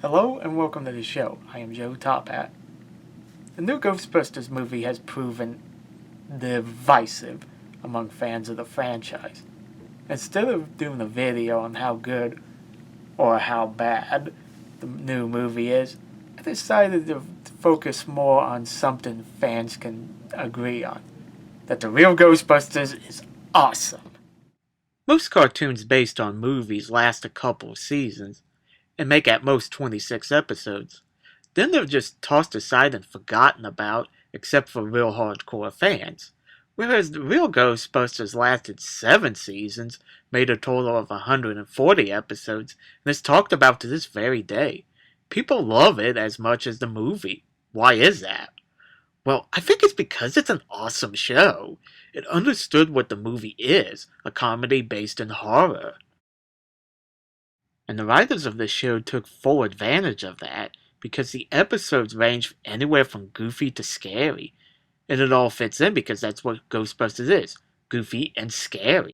Hello and welcome to the show. I am Joe Tophat. The new Ghostbusters movie has proven divisive among fans of the franchise. Instead of doing a video on how good or how bad the new movie is, I decided to focus more on something fans can agree on. That the Real Ghostbusters is awesome. Most cartoons based on movies last a couple of seasons and make at most 26 episodes. Then they're just tossed aside and forgotten about, except for real hardcore fans. Whereas the Real Ghostbusters lasted 7 seasons, made a total of 140 episodes, and is talked about to this very day. People love it as much as the movie. Why is that? Well, I think it's because it's an awesome show. It understood what the movie is, a comedy based in horror. And the writers of the show took full advantage of that because the episodes range anywhere from goofy to scary. And it all fits in because that's what Ghostbusters is, goofy and scary.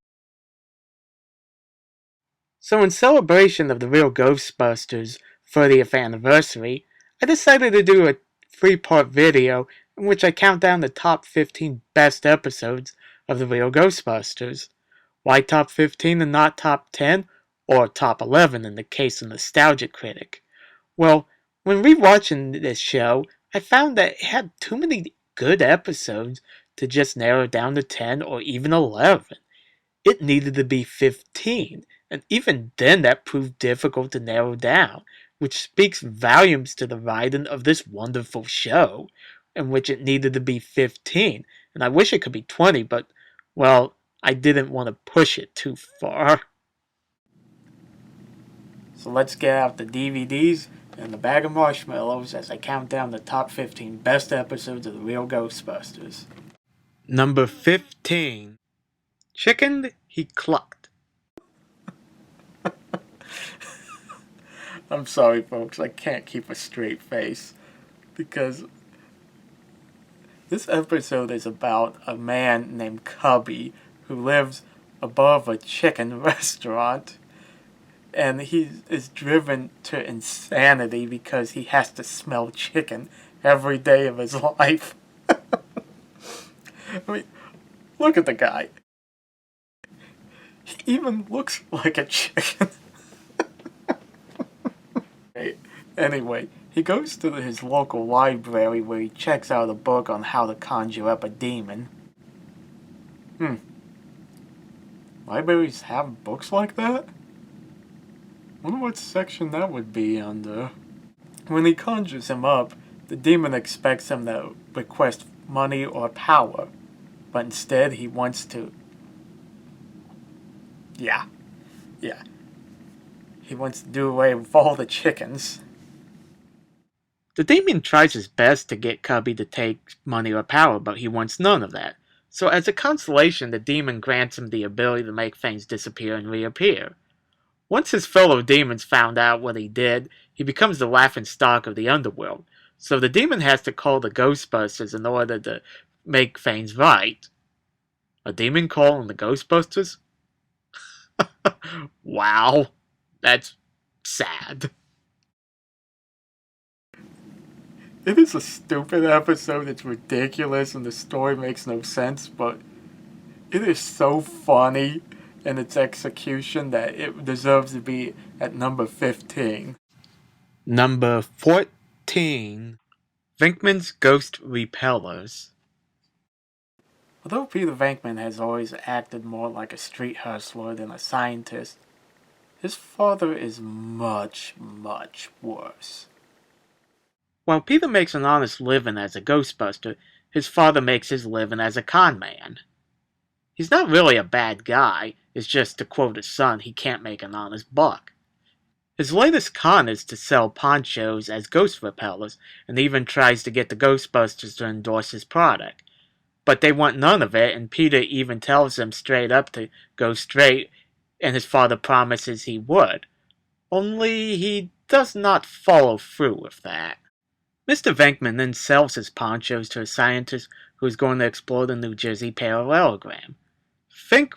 So in celebration of the Real Ghostbusters 30th anniversary, I decided to do a 3-part video in which I count down the top 15 best episodes of the Real Ghostbusters. Why top 15 and not top 10? Or top 11 in the case of Nostalgic Critic? Well, when rewatching this show, I found that it had too many good episodes to just narrow it down to 10 or even 11. It needed to be 15, and even then that proved difficult to narrow down, which speaks volumes to the writing of this wonderful show, in which it needed to be 15, and I wish it could be 20, but, well, I didn't want to push it too far. So let's get out the DVDs and the bag of marshmallows as I count down the top 15 best episodes of the Real Ghostbusters. Number 15. Chicken He Cucked. I'm sorry, folks, I can't keep a straight face because this episode is about a man named Cubby who lives above a chicken restaurant. And he is driven to insanity because he has to smell chicken every day of his life. I mean, look at the guy. He even looks like a chicken. Anyway, he goes to his local library where he checks out a book on how to conjure up a demon. Libraries have books like that? I wonder what section that would be under. When he conjures him up, the demon expects him to request money or power, but instead he wants to... Yeah. He wants to do away with all the chickens. The demon tries his best to get Cubby to take money or power, but he wants none of that. So as a consolation, the demon grants him the ability to make things disappear and reappear. Once his fellow demons found out what he did, he becomes the laughingstock of the underworld. So the demon has to call the Ghostbusters in order to make things right. A demon calling the Ghostbusters? Wow, that's sad. It is a stupid episode, it's ridiculous, and the story makes no sense, but it is so funny in its execution that it deserves to be at number 15. Number 14. Pinkmans Ghost repellers. Although Peter Venkman has always acted more like a street hustler than a scientist, his father is much, much worse. While Peter makes an honest living as a Ghostbuster, his father makes his living as a con man. He's not really a bad guy, it's just to quote his son, he can't make an honest buck. His latest con is to sell ponchos as ghost repellers, and even tries to get the Ghostbusters to endorse his product. But they want none of it, and Peter even tells them straight up to go straight, and his father promises he would. Only he does not follow through with that. Mr. Venkman then sells his ponchos to a scientist who is going to explore the New Jersey parallelogram. Think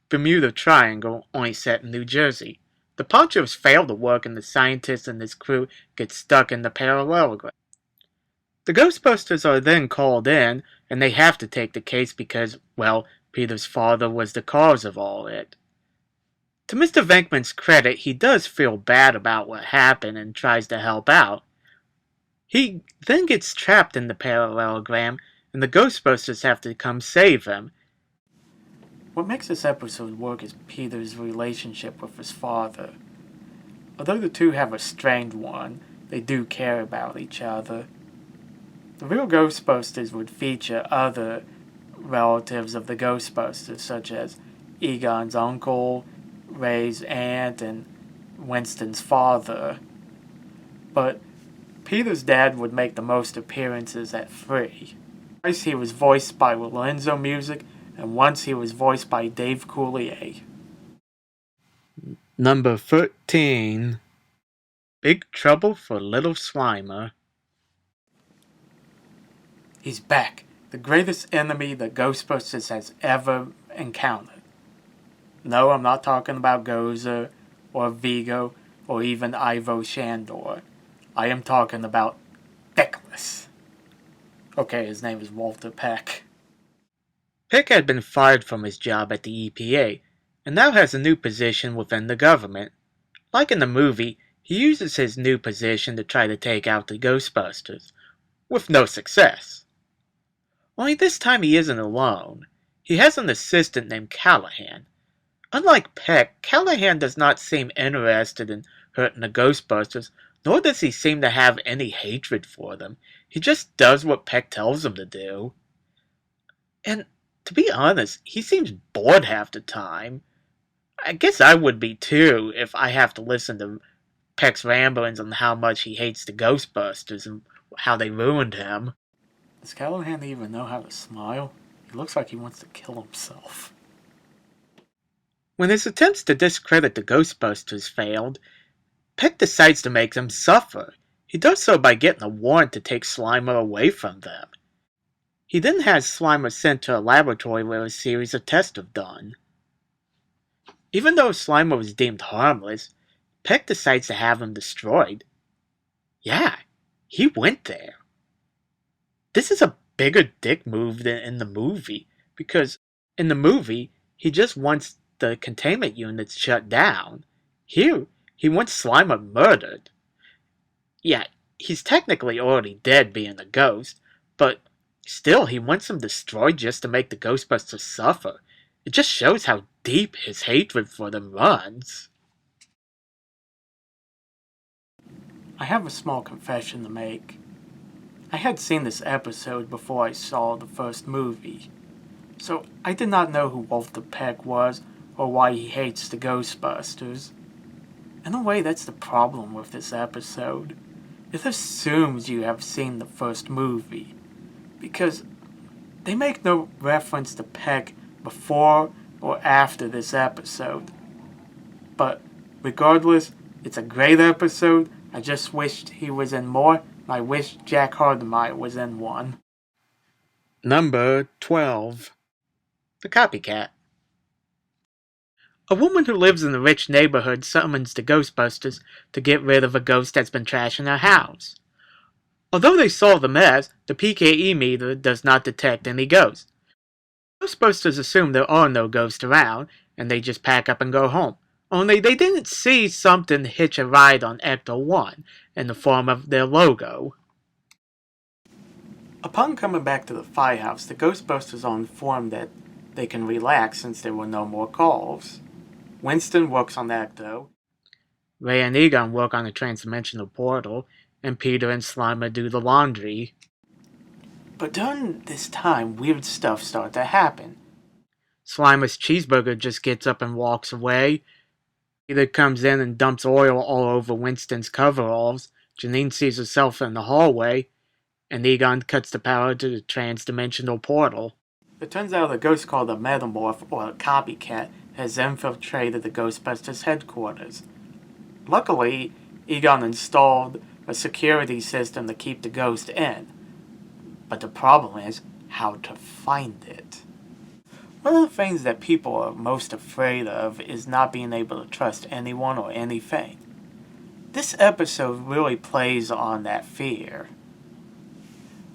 Bermuda Triangle, only set in New Jersey. The punctures fail to work and the scientist and his crew get stuck in the parallelogram. The Ghostbusters are then called in, and they have to take the case because, well, Peter's father was the cause of all it. To Mr. Venkman's credit, he does feel bad about what happened and tries to help out. He then gets trapped in the parallelogram, and the Ghostbusters have to come save him. What makes this episode work is Peter's relationship with his father. Although the two have a strained one, they do care about each other. The Real Ghostbusters would feature other relatives of the Ghostbusters, such as Egon's uncle, Ray's aunt, and Winston's father. But Peter's dad would make the most appearances at 3. Twice he was voiced by Lorenzo Music, and once he was voiced by Dave Coulier. Number 13. Big Trouble for Little Slimer. He's back, the greatest enemy the Ghostbusters has ever encountered. No, I'm not talking about Gozer, or Vigo, or even Ivo Shandor. I am talking about Peckless. Okay, his name is Walter Peck. Peck had been fired from his job at the EPA, and now has a new position within the government. Like in the movie, he uses his new position to try to take out the Ghostbusters, with no success. Only this time he isn't alone. He has an assistant named Callahan. Unlike Peck, Callahan does not seem interested in hurting the Ghostbusters, nor does he seem to have any hatred for them. He just does what Peck tells him to do. And to be honest, he seems bored half the time. I guess I would be too if I have to listen to Peck's ramblings on how much he hates the Ghostbusters and how they ruined him. Does Callahan even know how to smile? He looks like he wants to kill himself. When his attempts to discredit the Ghostbusters failed, Peck decides to make them suffer. He does so by getting a warrant to take Slimer away from them. He then has Slimer sent to a laboratory where a series of tests are done. Even though Slimer was deemed harmless, Peck decides to have him destroyed. Yeah, he went there. This is a bigger dick move than in the movie, because in the movie, he just wants the containment units shut down. Here, he wants Slimer murdered. Yeah, he's technically already dead being a ghost, but still he wants him destroyed just to make the Ghostbusters suffer. It just shows how deep his hatred for them runs. I have a small confession to make. I had seen this episode before I saw the first movie, so I did not know who Walter Peck was or why he hates the Ghostbusters. In a way, that's the problem with this episode. It assumes you have seen the first movie, because they make no reference to Peck before or after this episode. But regardless, it's a great episode. I just wished he was in more. I wish Jack Hardemeyer was in one. Number 12. The Copycat. A woman who lives in a rich neighborhood summons the Ghostbusters to get rid of a ghost that's been trashing her house. Although they solve the mess, the PKE meter does not detect any ghosts. Ghostbusters assume there are no ghosts around, and they just pack up and go home. Only they didn't see something hitch a ride on Ecto 1 in the form of their logo. Upon coming back to the firehouse, the Ghostbusters are informed that they can relax since there were no more calls. Winston works on Ecto. Ray and Egon work on a transdimensional portal, and Peter and Slimer do the laundry. But during this time, weird stuff starts to happen. Slimer's cheeseburger just gets up and walks away. Peter comes in and dumps oil all over Winston's coveralls. Janine sees herself in the hallway, and Egon cuts the power to the transdimensional portal. It turns out a ghost called a Metamorph, or a copycat, has infiltrated the Ghostbusters headquarters. Luckily, Egon installed a security system to keep the ghost in. But the problem is how to find it. One of the things that people are most afraid of is not being able to trust anyone or anything. This episode really plays on that fear.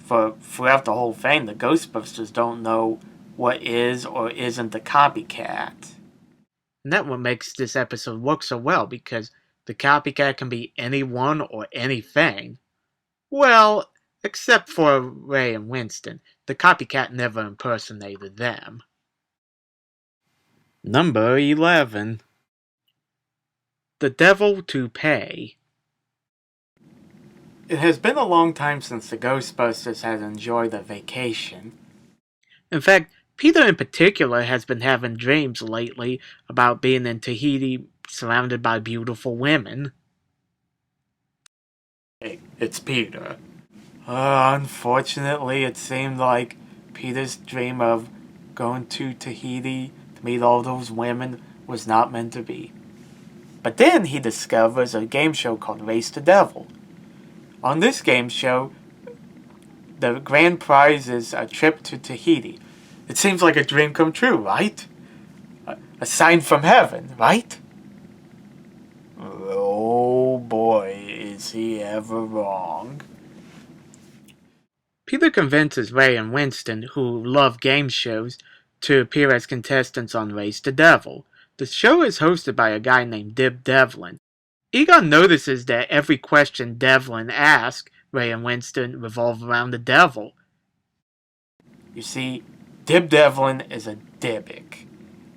For throughout the whole thing, the Ghostbusters don't know what is or isn't the copycat. And that's what makes this episode work so well, because the copycat can be anyone or anything. Well, except for Ray and Winston. The copycat never impersonated them. Number 11. The Devil to Pay. It has been a long time since the Ghostbusters has enjoyed a vacation. In fact, Peter in particular has been having dreams lately about being in Tahiti surrounded by beautiful women. Hey, it's Peter. Unfortunately, it seemed like Peter's dream of going to Tahiti to meet all those women was not meant to be. But then he discovers a game show called Race the Devil. On this game show, the grand prize is a trip to Tahiti. It seems like a dream come true, right? A sign from heaven, right? Oh boy, is he ever wrong. Peter convinces Ray and Winston, who love game shows, to appear as contestants on Race the Devil. The show is hosted by a guy named Dib Devlin. Egon notices that every question Devlin asks Ray and Winston revolve around the devil. You see, Dib Devlin is a Dybbuk,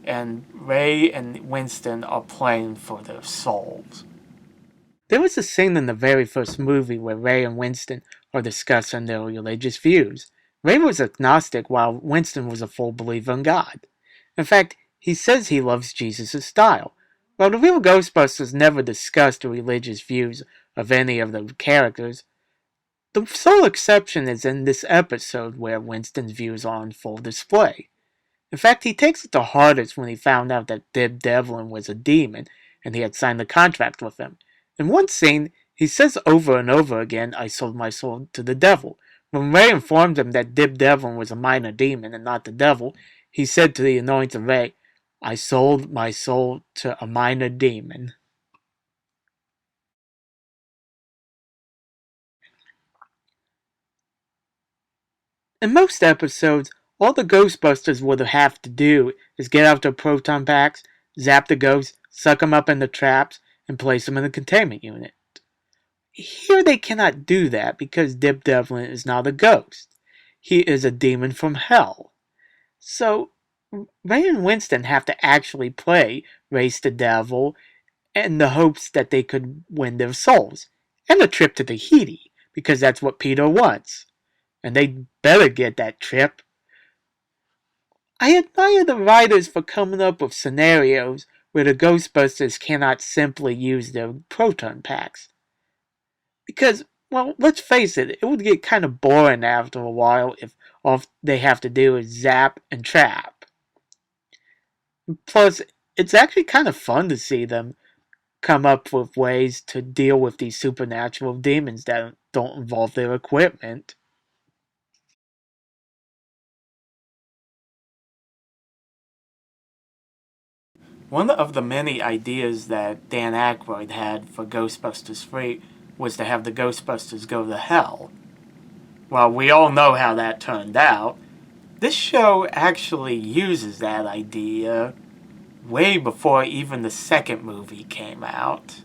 and Ray and Winston are playing for their souls. There was a scene in the very first movie where Ray and Winston are discussing their religious views. Ray was agnostic while Winston was a full believer in God. In fact, he says he loves Jesus' style. While the Real Ghostbusters never discussed the religious views of any of the characters, the sole exception is in this episode where Winston's views are on full display. In fact, he takes it the hardest when he found out that Dib Devlin was a demon and he had signed a contract with him. In one scene, he says over and over again, "I sold my soul to the devil." When Ray informed him that Dib Devlin was a minor demon and not the devil, he said to the anointed Ray, "I sold my soul to a minor demon." In most episodes, all the Ghostbusters would have to do is get out their proton packs, zap the ghosts, suck them up in the traps, and place them in the containment unit. Here they cannot do that because Dib Devlin is not a ghost. He is a demon from hell. So, Ray and Winston have to actually play Race the Devil in the hopes that they could win their souls. And a trip to Tahiti, because that's what Peter wants. And they better get that trip. I admire the writers for coming up with scenarios where the Ghostbusters cannot simply use their proton packs. Because, well, let's face it, it would get kind of boring after a while if all they have to do is zap and trap. Plus, it's actually kind of fun to see them come up with ways to deal with these supernatural demons that don't involve their equipment. One of the many ideas that Dan Aykroyd had for Ghostbusters 3 was to have the Ghostbusters go to hell. Well, we all know how that turned out. This show actually uses that idea way before even the second movie came out.